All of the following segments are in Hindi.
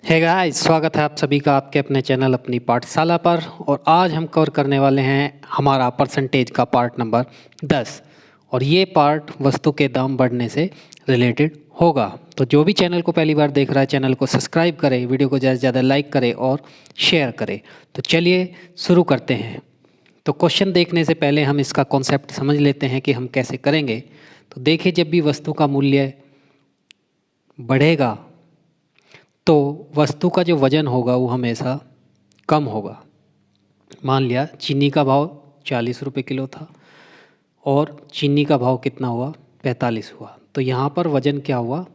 हे गाइस, स्वागत है आप सभी का आपके अपने चैनल अपनी पाठशाला पर। और आज हम कवर करने वाले हैं हमारा परसेंटेज का पार्ट नंबर 10। और ये पार्ट वस्तु के दाम बढ़ने से रिलेटेड होगा। तो जो भी चैनल को पहली बार देख रहा है, चैनल को सब्सक्राइब करे, वीडियो को ज़्यादा से ज़्यादा लाइक करे और शेयर करे। तो चलिए शुरू करते हैं। तो क्वेश्चन देखने से पहले हम इसका कॉन्सेप्ट समझ लेते हैं कि हम कैसे करेंगे। तो देखिए, जब भी वस्तु का मूल्य बढ़ेगा तो वस्तु का जो वज़न होगा वो हमेशा कम होगा। मान लिया चीनी का भाव 40 रुपये किलो था और चीनी का भाव कितना हुआ, 45 हुआ। तो यहाँ पर वज़न क्या हुआ,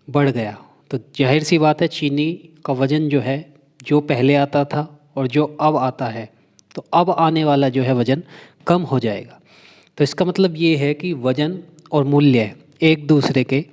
बढ़ गया। तो जाहिर सी बात है, चीनी का वज़न जो है, जो पहले आता था और जो अब आता है, तो अब आने वाला जो है वज़न कम हो जाएगा। तो इसका मतलब ये है कि वज़न और मूल्य एक दूसरे के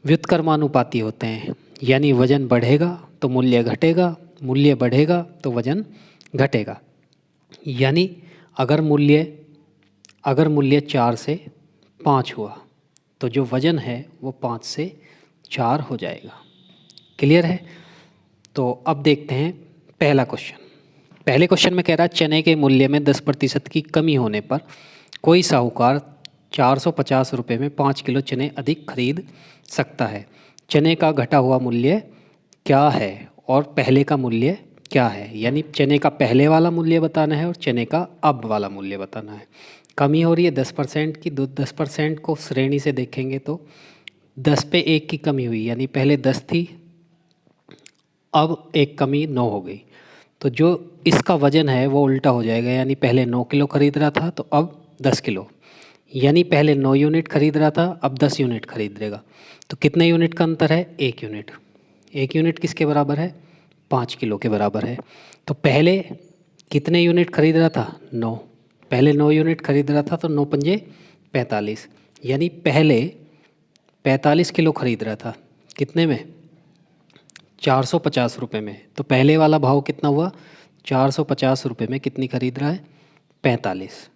व्युत्क्रमानुपाती होते हैं। यानी वज़न बढ़ेगा तो मूल्य घटेगा, मूल्य बढ़ेगा तो वज़न घटेगा। यानी अगर मूल्य 4 से 5 हुआ तो जो वज़न है वो 5 से 4 हो जाएगा। क्लियर है? तो अब देखते हैं पहला क्वेश्चन। पहले क्वेश्चन में कह रहा है, चने के मूल्य में 10% की कमी होने पर कोई साहूकार 450 रुपये में 5 किलो चने अधिक खरीद सकता है। चने का घटा हुआ मूल्य क्या है और पहले का मूल्य क्या है। यानी चने का पहले वाला मूल्य बताना है और चने का अब वाला मूल्य बताना है। कमी हो रही है 10% की। 10% को श्रेणी से देखेंगे तो 10 पे 1 की कमी हुई, यानी पहले 10 थी, अब एक कमी 9 हो गई। तो जो इसका वज़न है वो उल्टा हो जाएगा। यानी पहले 9 किलो खरीद रहा था तो अब 10 किलो। यानी पहले 9 यूनिट खरीद रहा था, अब 10 यूनिट खरीद लेगा। तो कितने यूनिट का अंतर है? 1 यूनिट। 1 यूनिट किसके बराबर है? 5 किलो के बराबर है। तो पहले कितने यूनिट खरीद रहा था? 9। पहले 9 यूनिट खरीद रहा था तो 9 पंजे 45। यानी पहले 45 किलो खरीद रहा था। कितने में? 450 रुपये में। तो पहले वाला भाव कितना हुआ? 450 रुपये में कितनी खरीद रहा है? 45।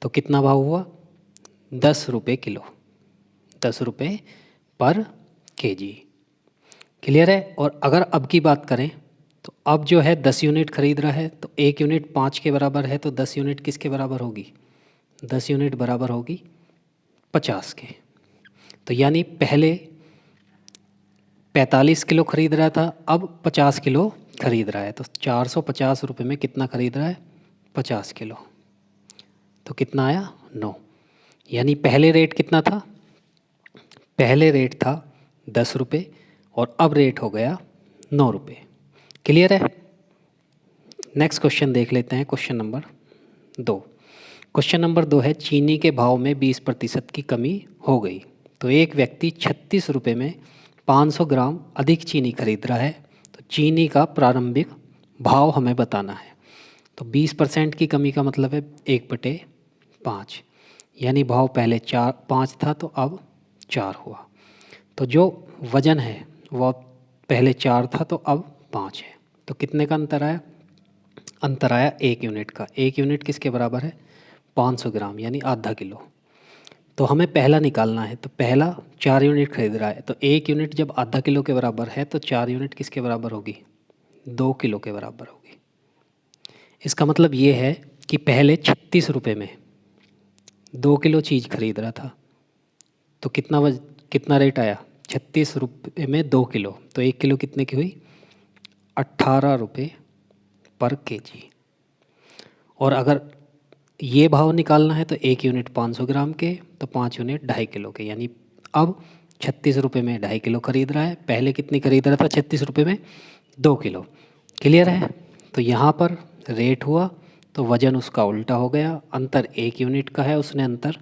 तो कितना भाव हुआ? 10 रुपये किलो, 10 रुपये पर केजी। क्लियर है? और अगर अब की बात करें तो अब जो है 10 यूनिट खरीद रहा है, तो 1 यूनिट 5 के बराबर है, तो 10 यूनिट किसके बराबर होगी? 10 यूनिट बराबर होगी 50 के। तो यानी पहले 45 किलो खरीद रहा था, अब 50 किलो खरीद रहा है। तो 450 रुपये में कितना खरीद रहा है? 50 किलो। तो कितना आया? 9। यानी पहले रेट कितना था? पहले रेट था 10 रुपये और अब रेट हो गया 9 रुपये। क्लियर है? नेक्स्ट क्वेश्चन देख लेते हैं, क्वेश्चन नंबर 2। क्वेश्चन नंबर 2 है, चीनी के भाव में 20% की कमी हो गई। तो एक व्यक्ति 36 रुपये में 500 ग्राम अधिक चीनी खरीद रहा है। तो चीनी का प्रारंभिक भाव हमें बताना है। तो 20% की कमी का मतलब है 1/5। यानी भाव पहले 5 था तो अब 4 हुआ। तो जो वज़न है वो पहले 4 था तो अब 5 है। तो कितने का अंतर आया? अंतर आया 1 यूनिट का। 1 यूनिट किसके बराबर है? 500 ग्राम, यानी आधा किलो। तो हमें पहला निकालना है। तो पहला 4 यूनिट खरीद रहा है, तो 1 यूनिट जब आधा किलो के बराबर है तो 4 यूनिट किसके बराबर होगी? 2 किलो के बराबर होगी। इसका मतलब ये है कि पहले 36 रुपये में 2 किलो चीज़ खरीद रहा था, तो कितना रेट आया? 36 रुपये में 2 किलो। तो 1 किलो कितने की हुई? 18 रुपये पर केजी। और अगर ये भाव निकालना है तो 1 यूनिट 500 ग्राम के, तो 5 यूनिट 2.5 किलो के। यानी अब 36 रुपये में 2.5 किलो खरीद रहा है, पहले कितनी खरीद रहा था? 36 रुपये में 2 किलो। क्लियर है? तो यहाँ पर रेट हुआ तो वज़न उसका उल्टा हो गया। अंतर 1 यूनिट का है, उसने अंतर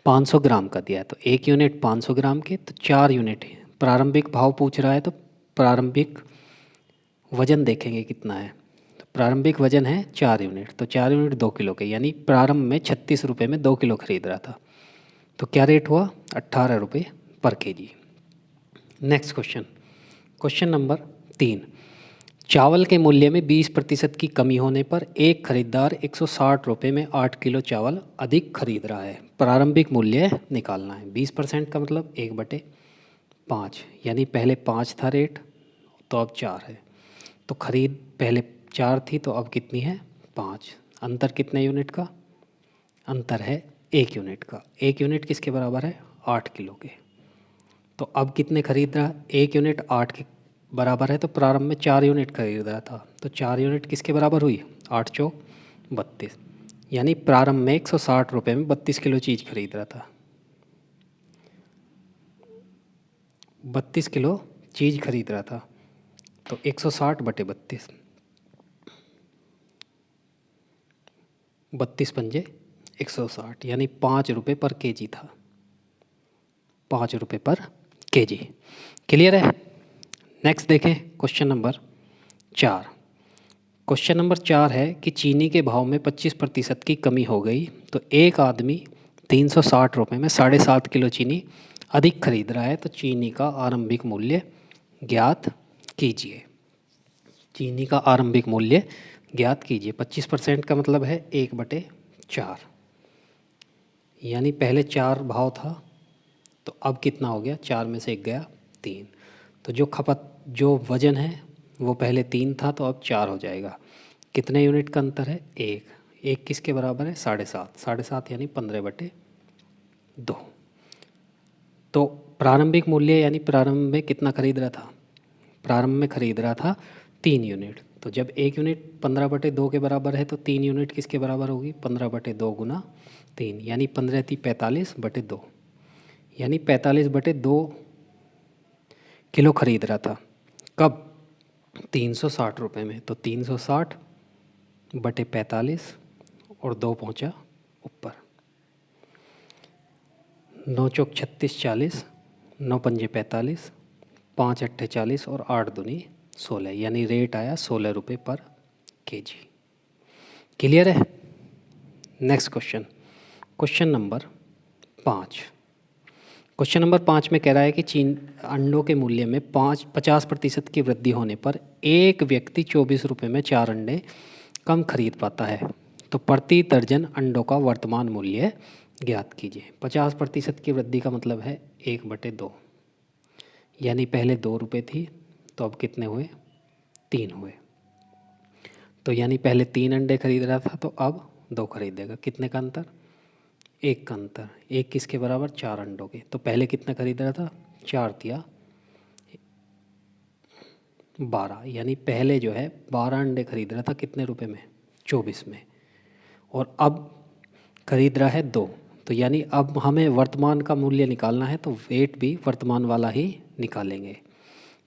500 ग्राम का दिया है। तो 1 यूनिट 500 ग्राम के, तो 4 यूनिट है। प्रारंभिक भाव पूछ रहा है तो प्रारंभिक वज़न देखेंगे कितना है। तो प्रारंभिक वज़न है 4 यूनिट, तो 4 यूनिट 2 किलो के। यानी प्रारंभ में 36 रुपये में 2 किलो खरीद रहा था, तो क्या रेट हुआ? 18 रुपये पर KG. Next question, question number 3। चावल के मूल्य में 20% की कमी होने पर एक खरीदार 160 रुपये में 8 किलो चावल अधिक खरीद रहा है। प्रारंभिक मूल्य निकालना है। 20% का मतलब 1/5। यानी पहले 5 था रेट, तो अब 4 है। तो खरीद पहले 4 थी तो अब कितनी है 5। अंतर कितने यूनिट का, अंतर है 1 यूनिट का। 1 यूनिट किसके बराबर है 8 किलो के। तो अब कितने खरीद रहा है 1 यूनिट 8 के बराबर है, तो प्रारंभ में 4 यूनिट खरीद रहा था, तो 4 यूनिट किसके बराबर हुई 8 चौक 32, यानी प्रारंभ में 160 रुपये में 32 किलो चीज़ खरीद रहा था। 32 किलो चीज़ खरीद रहा था, तो 160 बटे 32, 32 पंजे 160, यानी 5 रुपये पर केजी था, 5 रुपये पर केजी। क्लियर है। नेक्स्ट देखें क्वेश्चन नंबर 4। क्वेश्चन नंबर 4 है कि चीनी के भाव में 25% की कमी हो गई, तो एक आदमी 360 रुपये में 7.5 किलो चीनी अधिक खरीद रहा है, तो चीनी का आरंभिक मूल्य ज्ञात कीजिए। चीनी का आरंभिक मूल्य ज्ञात कीजिए। 25% का मतलब है 1/4, यानी पहले 4 भाव था तो अब कितना हो गया, 4 में से 1 गया 3, तो जो वजन है वो पहले 3 था तो अब 4 हो जाएगा। कितने यूनिट का अंतर है 1 किसके बराबर है 7.5 यानी 15/2। तो प्रारंभिक मूल्य यानी प्रारंभ में कितना खरीद रहा था, प्रारंभ में खरीद रहा था 3 यूनिट, तो जब 1 यूनिट 15/2 के बराबर है तो 3 यूनिट किसके बराबर होगी 15/2 गुना 3, यानी 15 थी 45/2, यानी 45/2 किलो खरीद रहा था। कब 360 रुपये में, तो 360 बटे 45 और 2 पहुँचा ऊपर, 9 चौक 36 40, 9 पंजे 45, 5 अट्ठे 40 और 8 दूनी 16, यानी रेट आया 16 रुपये पर केजी। क्लियर है। Next question, question number 5। Question number 5 में कह रहा है कि अंडों के मूल्य में 50% की वृद्धि होने पर एक व्यक्ति 24 रुपये में 4 अंडे कम खरीद पाता है, तो प्रति दर्जन अंडों का वर्तमान मूल्य ज्ञात कीजिए। 50% की वृद्धि का मतलब है 1/2, यानी पहले 2 रुपये थी तो अब कितने हुए 3 हुए, तो यानी पहले 3 अंडे खरीद रहा था तो अब 2 खरीदेगा। कितने का अंतर 1 का अंतर, 1 किसके बराबर 4 अंडों के, तो पहले कितना खरीद रहा था 4 दिया 12, यानी पहले जो है 12 अंडे खरीद रहा था कितने रुपए में 24 में, और अब खरीद रहा है 2, तो यानी अब हमें वर्तमान का मूल्य निकालना है तो वेट भी वर्तमान वाला ही निकालेंगे।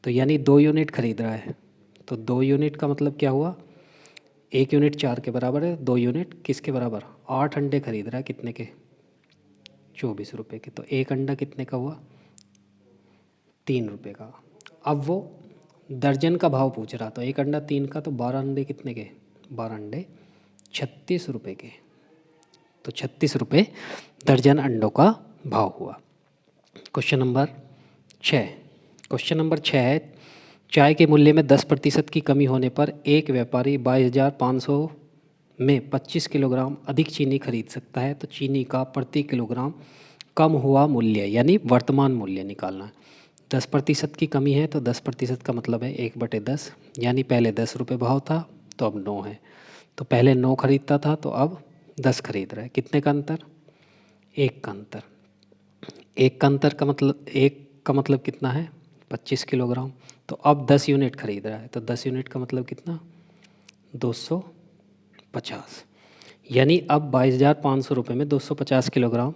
तो यानी 2 यूनिट खरीद रहा है, तो 2 यूनिट का मतलब क्या हुआ 1 यूनिट 4 के बराबर है, 2 यूनिट किसके बराबर 8 अंडे खरीद रहा है कितने के 24 रुपये के, तो 1 अंडा कितने का हुआ 3 रुपये का। अब वो दर्जन का भाव पूछ रहा, तो 1 अंडा 3 का, तो 12 अंडे कितने के 12 अंडे 36 रुपये के, तो 36 रुपये दर्जन अंडों का भाव हुआ। Question number 6। क्वेश्चन नंबर 6 है चाय के मूल्य में 10% की कमी होने पर एक व्यापारी 22,500 में 25 किलोग्राम अधिक चीनी खरीद सकता है, तो चीनी का प्रति किलोग्राम कम हुआ मूल्य यानी वर्तमान मूल्य निकालना है। 10% की कमी है तो 10% का मतलब है 1/10, यानी पहले 10 रुपये भाव था तो अब 9 है, तो पहले 9 खरीदता था तो अब 10 खरीद रहा है। कितने का अंतर 1 का अंतर, 1 का अंतर का मतलब 1 का मतलब कितना है 25 किलोग्राम, तो अब 10 यूनिट खरीद रहा है, तो 10 यूनिट का मतलब कितना 250, यानी अब 22,500 रुपये में 250 किलोग्राम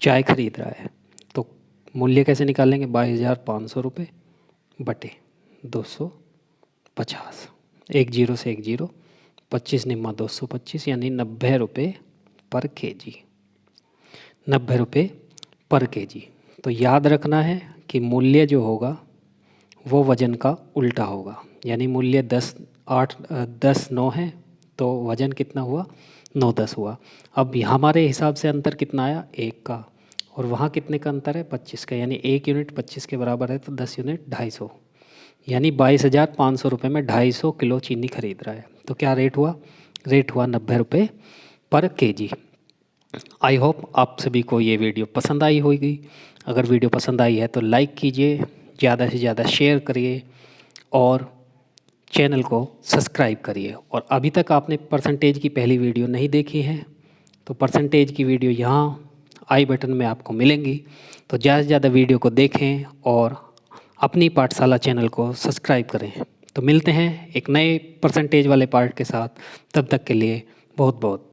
चाय खरीद रहा है। तो मूल्य कैसे निकालेंगे 22,500 रुपये बटे 250, 1 जीरो से 1 जीरो, 25 निम्मा 225, यानी 90 रुपये पर केजी, 90 रुपये पर केजी। तो याद रखना है कि मूल्य जो होगा वो वज़न का उल्टा होगा, यानी मूल्य 10 9 है तो वज़न कितना हुआ 9 10 हुआ। अब हमारे हिसाब से अंतर कितना आया 1 का, और वहाँ कितने का अंतर है 25 का, यानी 1 यूनिट 25 के बराबर है तो 10 यूनिट 250, यानी 22,500 रुपये में 250 किलो चीनी खरीद रहा है। तो क्या रेट हुआ 90 रुपये पर केजी। आई होप आप सभी को ये वीडियो पसंद आई होगी। अगर वीडियो पसंद आई है तो लाइक कीजिए, ज़्यादा से ज़्यादा शेयर करिए और चैनल को सब्सक्राइब करिए। और अभी तक आपने परसेंटेज की पहली वीडियो नहीं देखी है तो परसेंटेज की वीडियो यहाँ आई बटन में आपको मिलेंगी। तो ज़्यादा से ज़्यादा वीडियो को देखें और अपनी पाठशाला चैनल को सब्सक्राइब करें। तो मिलते हैं एक नए परसेंटेज वाले पार्ट के साथ, तब तक के लिए बहुत बहुत